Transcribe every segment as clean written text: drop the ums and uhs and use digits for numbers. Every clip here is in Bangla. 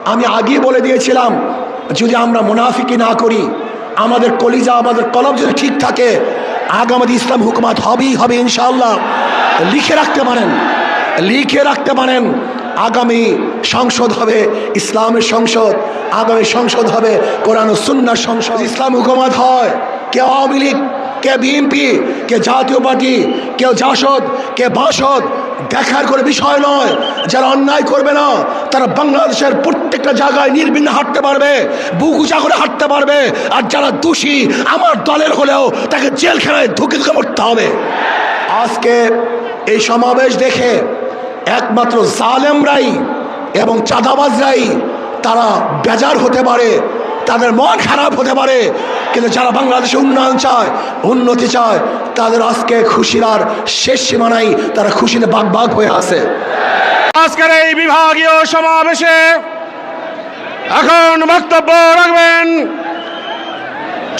আমি আগে বলে দিয়েছিলাম, যদি আমরা মুনাফিকি না করি, আমাদের কলিজা আমাদের কলম যদি ঠিক থাকে, আগামী ইসলাম হুকুমত হবেই হবে ইনশাআল্লাহ। লিখে রাখতে পারেন, লিখে রাখতে পারেন। আগামী সংসদ হবে ইসলামের সংসদ, আগামী সংসদ হবে কোরআন ও সুন্নাহর সংসদ। ইসলাম হুকুমত হয়, কে আওয়ামী লীগ, কে বিএনপি, কে জাতীয় পার্টি, কেউ জাসদ, কে বাসদ, দেখার কোনো বিষয় নয়। যারা অন্যায় করবে না তারা বাংলাদেশের প্রত্যেকটা জায়গায় নির্বিঘ্নে হাঁটতে পারবে, বুক উঁচা করে হাঁটতে পারবে। আর যারা দোষী আমার দলের হলেও তাকে জেলখানায় ধুকে ধুকে মরতে হবে। আজকে এই সমাবেশ দেখে একমাত্র জালেমরাই এবং চাঁদাবাজরাই তারা বেজার হতে পারে, তাদের মন খারাপ হতে পারে। কিন্তু যারা বাংলাদেশে উন্নয়ন চায়, উন্নতি চায়, তাদের আজকে খুশির আর শেষ সীমা নাই, তারা খুশিতে বাগ বাগ হয়ে আছে। আজকের এই বিভাগীয় সমাবেশে এখন বক্তব্য রাখবেন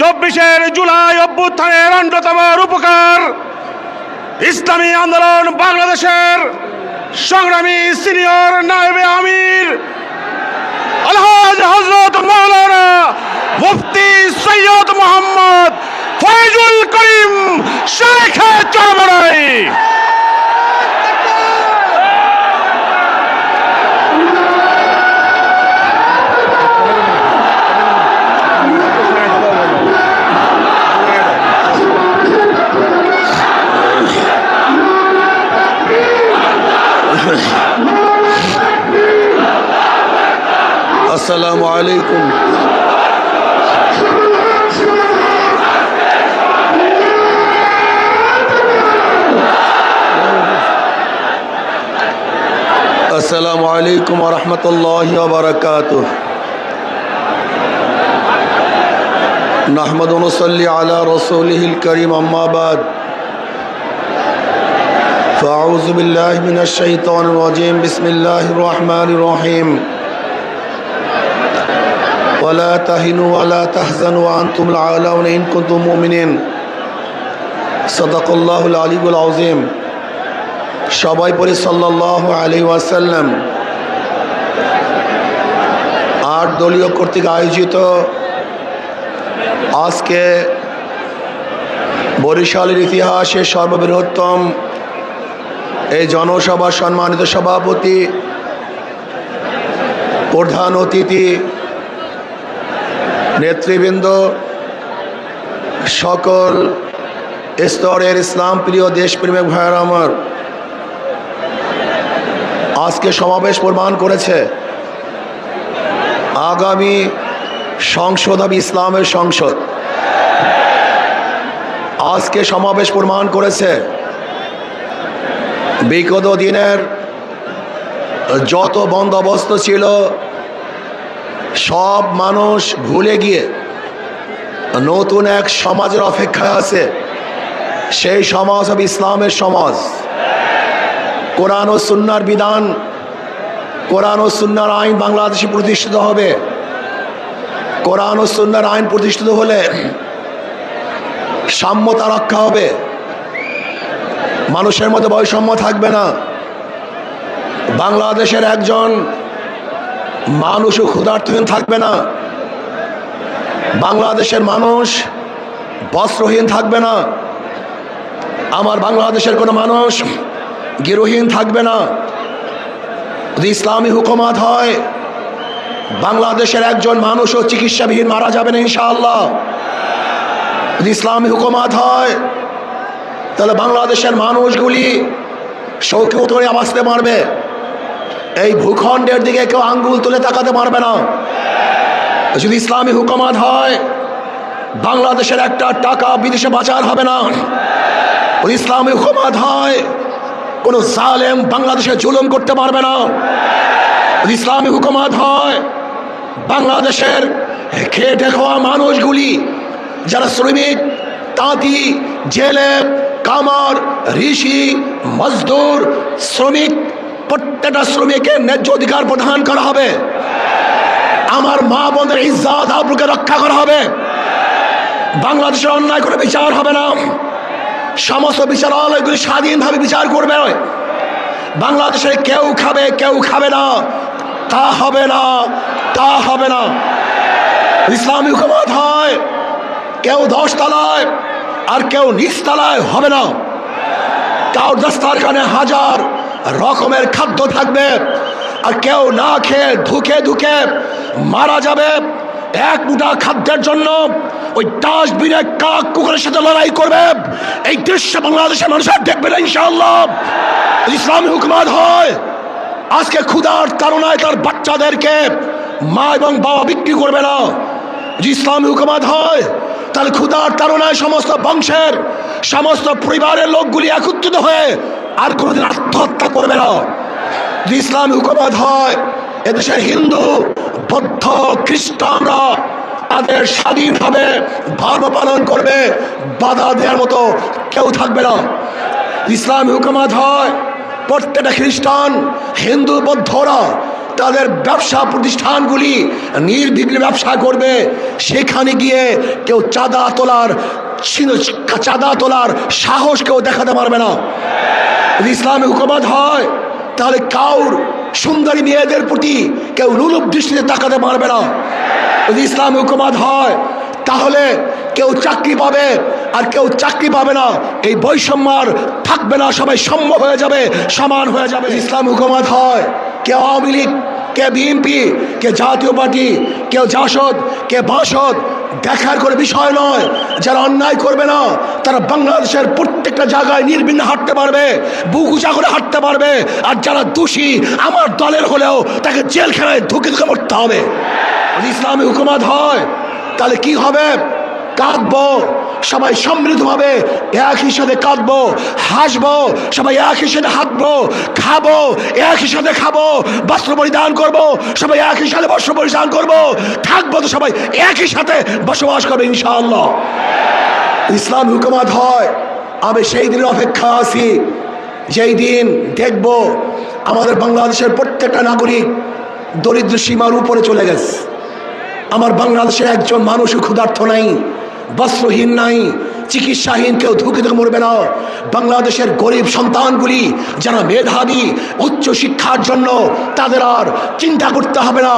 24 জুলাই অভ্যুত্থানের অন্যতম রূপকার, ইসলামী আন্দোলন বাংলাদেশের সংগ্রামী সিনিয়র নায়েবে আমির আলহাজ হযরত মাওলানা মুফতি সৈয়দ মোহাম্মদ ফয়জুল করিম শেখ চরমনাই। আসসালামু আলাইকুম। আসসালামু আলাইকুম ওয়া রাহমাতুল্লাহি ওয়া বারাকাতুহু। নাহমাদু ওয়া নুসাল্লি আলা রাসূলিহিল কারীম, আম্মা বাদ। ফাআউযু বিল্লাহি মিনাশ শাইতানির রাজীম। বিসমিল্লাহির রহমানির রহিম। ওয়ালা তাহিনু ওয়ালা তাহজানু ওয়া আনতুমুল আ'লাউনা ইন কুনতুম মুমিনিন। সাদাকাল্লাহুল আলিয়্যুল আযীম। সবাই পড়ে সাল্লাল্লাহু আলাইহি ওয়াসাল্লাম। 8 দলীয় কর্তৃক আয়োজিত আজকে বরিশালের ইতিহাসে সর্ববৃহত্তম এই জনসভার সম্মানিত সভাপতি, প্রধান অতিথি, নেতৃবৃন্দ, সকল স্তরের ইসলাম প্রিয় দেশপ্রেমিক ভাইয়েরা আমার, আজকে সমাবেশ প্রমাণ করেছে আগামী সংসদ হবে ইসলামের সংসদ। আজকে সমাবেশ প্রমাণ করেছে বিগত দিনের যত বন্দোবস্ত ছিল সব মানুষ ভুলে গিয়ে নতুন এক সমাজের অপেক্ষায় আছে। সেই সমাজ হবে ইসলামের সমাজ। কোরআন ও সুন্নাহর বিধান, কোরআন ও সুন্নাহর আইন বাংলাদেশে প্রতিষ্ঠিত হবে। কোরআন ও সুন্নাহর আইন প্রতিষ্ঠিত হলে সাম্যতা রক্ষা হবে, মানুষের মধ্যে বৈষম্য থাকবে না। বাংলাদেশের একজন মানুষও ক্ষুধার্তহীন থাকবে না, বাংলাদেশের মানুষ বস্ত্রহীন থাকবে না, আমার বাংলাদেশের কোনো মানুষ গৃহহীন থাকবে না। যদি ইসলামী হুকুমত হয়, বাংলাদেশের একজন মানুষও চিকিৎসাবিহীন মারা যাবে না ইনশাআল্লাহ। যদি ইসলামী হুকুমত হয়, তাহলে বাংলাদেশের মানুষগুলি শৌখিন করে বাঁচতে পারবে। এই ভূখণ্ডের দিকে কেউ আঙ্গুল তুলে তাকাতে পারবে না। যদি ইসলামী হুকুমত হয়, বাংলাদেশের একটা টাকা বিদেশে পাচার হবে না। যদি ইসলামী হুকুমত হয়, কোনো জালেম বাংলাদেশে জুলুম করতে পারবে না। যদি ইসলামী হুকুমত হয়, বাংলাদেশের খেটে খাওয়া মানুষগুলি, যারা শ্রমিক, তাঁতি, জেলে, কামার, ঋষি, মজদুর, শ্রমিক, প্রত্যেকটা শ্রমিকের ন্যায্য অধিকার প্রদান করা হবে। আমার মা বোনদের ইজ্জত আবরুকে রক্ষা করা হবে। বাংলাদেশের অন্যায় করে বিচার হবে না। সমস্ত বিচারালয়গুলি স্বাধীনভাবে বিচার করবে। বাংলাদেশে কেউ খাবে কেউ খাবে না, তা হবে না, তা হবে না। ইসলামী হুকুমত হয় কেউ 10 তলায় আর কেউ নিচ তলায় হবে না। কারোর দস্তারখানে হাজার রকমের খাদ্য থাকবে আর কেউ না খেয়ে ধুকে ধুকে মারা যাবে। এক মুঠা খাদ্যের জন্য ওই ডাস্টবিনে কাক কুকুরের সাথে লড়াই করবে। এই দৃশ্য বাংলাদেশের মানুষের দেখবে না ইনশাআল্লাহ। ইসলামী হুকুমত হয় আজকে ক্ষুধার তাড়নায় তার বাচ্চাদেরকে মা এবং বাবা বিক্রি করবে না। যদি ইসলামী হুকুমত হয় তাহলে ক্ষুধার তাড়নায় সমস্ত বংশের সমস্ত পরিবারের লোকগুলি একত্রিত হয়ে আর কোনোদিন আত্মহত্যা করবে না। যদি ইসলামী হুকুমত হয় এদেশের হিন্দু বৌদ্ধ খ্রিস্টানরা তাদের স্বাধীনভাবে ধর্ম পালন করবে, বাধা দেওয়ার মতো কেউ থাকবে না। ইসলামী হুকুমত হয় প্রত্যেকটা খ্রিস্টান হিন্দু বৌদ্ধরা তাদের ব্যবসা প্রতিষ্ঠানগুলি নির্বিঘ্নে ব্যবসা করবে। সেখানে গিয়ে কেউ চাঁদা তোলার সাহস কেউ দেখাতে পারবে না। ইসলামী হুকুমত হয় তাহলে কাউর সুন্দরী মেয়েদের প্রতি কেউ লোলুপ দৃষ্টিতে তাকাতে পারবে না। যদি ইসলামী হুকুমত হয় তাহলে কেউ চাকরি পাবে আর কেউ চাকরি পাবে না, এই বৈষম্য আর থাকবে না, সবাই সম্য হয়ে যাবে, সমান হয়ে যাবে। ইসলামী হুকুমত হয় কে আওয়ামী লীগ, কে বিএনপি, কে জাতীয় পার্টি, কেউ জাসদ, কে বাসদ দেখার করে বিষয় নয়। যারা অন্যায় করবে না তারা বাংলাদেশের প্রত্যেকটা জায়গায় নির্বিঘ্নে হাঁটতে পারবে, বুক উঁচা করে হাঁটতে পারবে। আর যারা দোষী আমার দলের হলেও তাকে জেলখানায় ধুকে ধুকে মরতে হবে। ইসলামী হুকুমত হয় তাহলে কি হবে? কাঁদবো সবাই সম্মিলিতভাবে, একই সাথে কাঁদবো, হাসবো সবাই, একই সাথে হাঁটবো, খাবো একই সাথে খাবো, বস্ত্র পরিধান করবো সবাই, একই সাথে বস্ত্র পরিধান করবো, থাকবো তো সবাই একই সাথে বসবাস করবে ইনশাআল্লাহ। ইসলাম হুকুমত হয় আমি সেই দিনের অপেক্ষা আছি যেই দিন দেখব আমাদের বাংলাদেশের প্রত্যেকটা নাগরিক দরিদ্র সীমার উপরে চলে গেছে। আমার বাংলাদেশের একজন মানুষও ক্ষুধার্ত নাই, বস্ত্রহীন নাই, চিকিৎসাহীন কেউ ধুকে ধুকে মরবে না। বাংলাদেশের গরিব সন্তানগুলি যারা মেধাবী উচ্চ শিক্ষার জন্য তাদের আর চিন্তা করতে হবে না,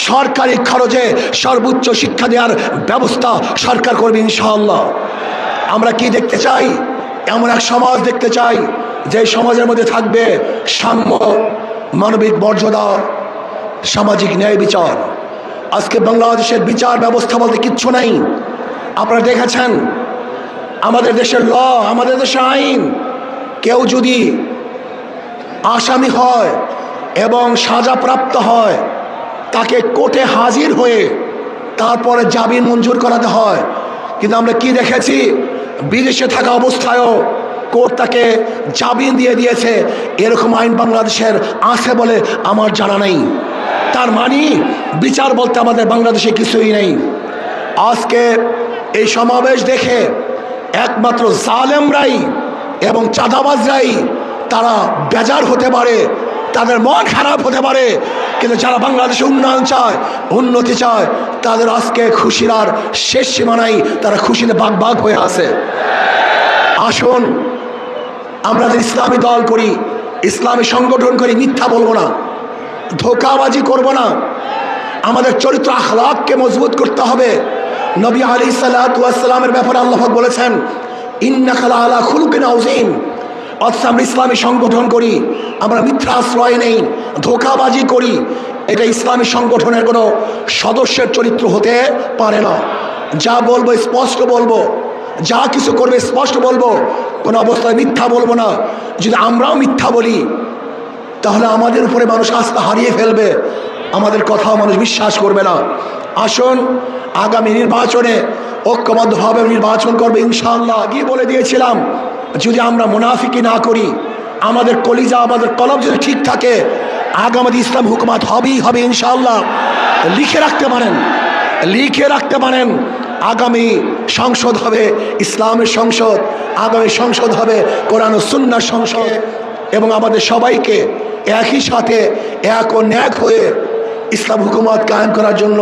সরকারি খরচে সর্বোচ্চ শিক্ষা দেওয়ার ব্যবস্থা সরকার করবে ইনশাআল্লাহ। আমরা কি দেখতে চাই? এমন এক সমাজ দেখতে চাই যে সমাজের মধ্যে থাকবে সাম্য, মানবিক মর্যাদা, সামাজিক ন্যায় বিচার। আজকে বাংলাদেশের বিচার ব্যবস্থা বলতে কিচ্ছু নাই। আপনারা দেখেছেন আমাদের দেশের ল, আমাদের দেশের আইন, কেউ যদি আসামি হয় এবং সাজাপ্রাপ্ত হয় তাকে কোর্টে হাজির হয়ে তারপরে জামিন মঞ্জুর করাতে হয়। কিন্তু আমরা কি দেখেছি? বিদেশে থাকা অবস্থায়ও কোর্ট তাকে জামিন দিয়ে দিয়েছে। এরকম আইন বাংলাদেশের আছে বলে আমার জানা নেই। তার মানে বিচার বলতে আমাদের বাংলাদেশে কিছুই নেই। আজকে এই সমাবেশ দেখে একমাত্র জালেমরাই এবং চাঁদাবাজরাই তারা বেজার হতে পারে, তাদের মন খারাপ হতে পারে, কিন্তু যারা বাংলাদেশে উন্নয়ন চায়, উন্নতি চায়, তাদের আজকে খুশির আর শেষ সীমা নাই, তারা খুশিতে বাগ বাগ হয়ে আছে। আসুন আমরা ইসলামী দল করি, ইসলামী সংগঠন করি, মিথ্যা বলবো না, ধোঁকাবাজি করব না। আমাদের চরিত্র আখলাককে মজবুত করতে হবে। নবী আলাইহিসসালাতু ওয়াসসালামের ব্যাপারে আল্লাহ পাক বলেছেন ইন্নাকা লাআলা খুলুকিন আযীম। অথচ আমরা ইসলামী সংগঠন করি, আমরা মিথ্যা আশ্রয় নেই, ধোঁকাবাজি করি। এটা ইসলামী সংগঠনের কোনো সদস্যের চরিত্র হতে পারে না। যা বলবো স্পষ্ট বলবো, যা কিছু করবে স্পষ্ট বলবো, কোনো অবস্থায় মিথ্যা বলবো না। যদি আমরাও মিথ্যা বলি তাহলে আমাদের উপরে মানুষ আস্থা হারিয়ে ফেলবে, আমাদের কথাও মানুষ বিশ্বাস করবে না। আসুন আগামী নির্বাচনে ঐক্যবদ্ধভাবে নির্বাচন করবে ইনশাআল্লাহ। আগেই বলে দিয়েছিলাম যদি আমরা মুনাফিকি না করি, আমাদের কলিজা আমাদের কলব যদি ঠিক থাকে, আগামী ইসলাম হুকুমত হবেই হবে ইনশাআল্লাহ। লিখে রাখতে পারেন, লিখে রাখতে পারেন আগামী সংসদ হবে ইসলামের সংসদ, আগামী সংসদ হবে কোরআন ও সুন্নাহর সংসদ। এবং আমাদের সবাইকে একই সাথে এক ও ন্যাক হয়ে ইসলাম হুকুমত কায়েম করার জন্য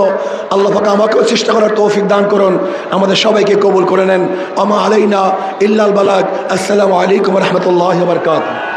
আল্লাহ পাক আমাকেও চেষ্টা করার তৌফিক দান করুন, আমাদের সবাইকে কবুল করে নেন। আমা আলাইনা ইল্লাল বালাগ। আসসালামু আলাইকুম ওয়া রাহমাতুল্লাহি ওয়া বারাকাতুহু।